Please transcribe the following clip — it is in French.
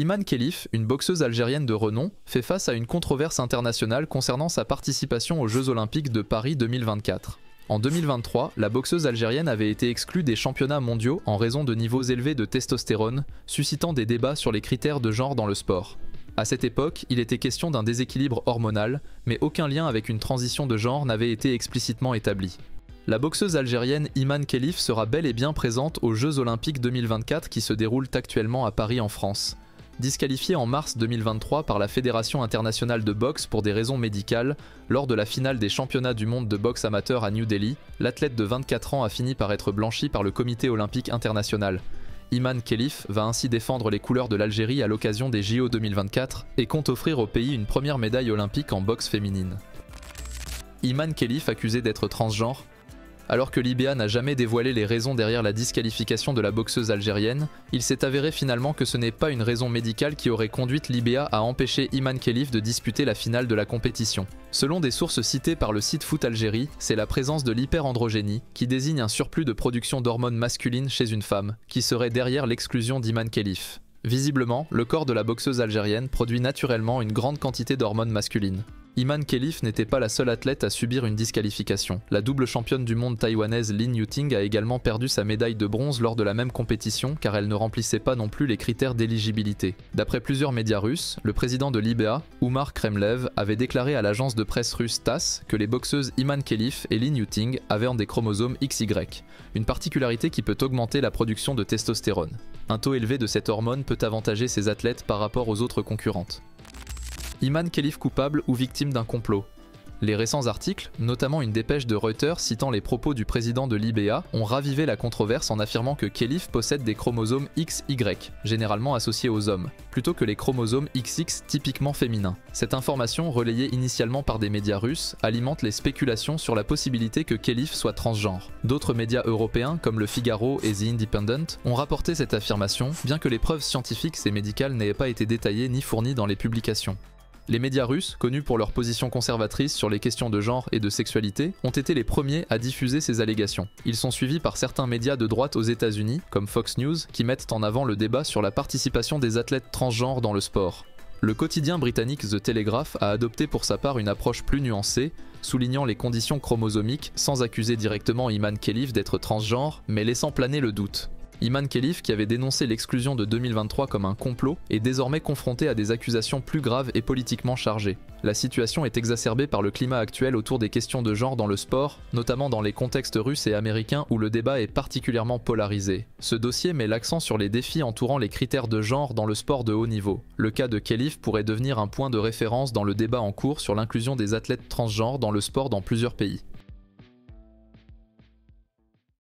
Iman Khelif, une boxeuse algérienne de renom, fait face à une controverse internationale concernant sa participation aux Jeux Olympiques de Paris 2024. En 2023, la boxeuse algérienne avait été exclue des championnats mondiaux en raison de niveaux élevés de testostérone, suscitant des débats sur les critères de genre dans le sport. À cette époque, il était question d'un déséquilibre hormonal, mais aucun lien avec une transition de genre n'avait été explicitement établi. La boxeuse algérienne Iman Khelif sera bel et bien présente aux Jeux Olympiques 2024 qui se déroulent actuellement à Paris en France. Disqualifiée en mars 2023 par la Fédération internationale de boxe pour des raisons médicales, lors de la finale des championnats du monde de boxe amateur à New Delhi, l'athlète de 24 ans a fini par être blanchi par le Comité olympique international. Iman Khelif va ainsi défendre les couleurs de l'Algérie à l'occasion des JO 2024 et compte offrir au pays une première médaille olympique en boxe féminine. Iman Khelif accusée d'être transgenre. Alors que l'IBA n'a jamais dévoilé les raisons derrière la disqualification de la boxeuse algérienne, il s'est avéré finalement que ce n'est pas une raison médicale qui aurait conduit l'IBA à empêcher Iman Khelif de disputer la finale de la compétition. Selon des sources citées par le site Foot Algérie, c'est la présence de l'hyperandrogénie, qui désigne un surplus de production d'hormones masculines chez une femme, qui serait derrière l'exclusion d'Iman Khelif. Visiblement, le corps de la boxeuse algérienne produit naturellement une grande quantité d'hormones masculines. Iman Khelif n'était pas la seule athlète à subir une disqualification. La double championne du monde taïwanaise Lin Yuting a également perdu sa médaille de bronze lors de la même compétition car elle ne remplissait pas non plus les critères d'éligibilité. D'après plusieurs médias russes, le président de l'IBA, Oumar Kremlev, avait déclaré à l'agence de presse russe TASS que les boxeuses Iman Khelif et Lin Yuting avaient des chromosomes XY, une particularité qui peut augmenter la production de testostérone. Un taux élevé de cette hormone peut avantager ces athlètes par rapport aux autres concurrentes. Iman Khelif coupable ou victime d'un complot? Les récents articles, notamment une dépêche de Reuters citant les propos du président de l'IBA, ont ravivé la controverse en affirmant que Khelif possède des chromosomes XY, généralement associés aux hommes, plutôt que les chromosomes XX typiquement féminins. Cette information, relayée initialement par des médias russes, alimente les spéculations sur la possibilité que Khelif soit transgenre. D'autres médias européens, comme le Figaro et The Independent, ont rapporté cette affirmation, bien que les preuves scientifiques et médicales n'aient pas été détaillées ni fournies dans les publications. Les médias russes, connus pour leur position conservatrice sur les questions de genre et de sexualité, ont été les premiers à diffuser ces allégations. Ils sont suivis par certains médias de droite aux États-Unis, comme Fox News, qui mettent en avant le débat sur la participation des athlètes transgenres dans le sport. Le quotidien britannique The Telegraph a adopté pour sa part une approche plus nuancée, soulignant les conditions chromosomiques sans accuser directement Iman Khelif d'être transgenre, mais laissant planer le doute. Iman Khelif, qui avait dénoncé l'exclusion de 2023 comme un complot, est désormais confronté à des accusations plus graves et politiquement chargées. La situation est exacerbée par le climat actuel autour des questions de genre dans le sport, notamment dans les contextes russes et américains où le débat est particulièrement polarisé. Ce dossier met l'accent sur les défis entourant les critères de genre dans le sport de haut niveau. Le cas de Khelif pourrait devenir un point de référence dans le débat en cours sur l'inclusion des athlètes transgenres dans le sport dans plusieurs pays.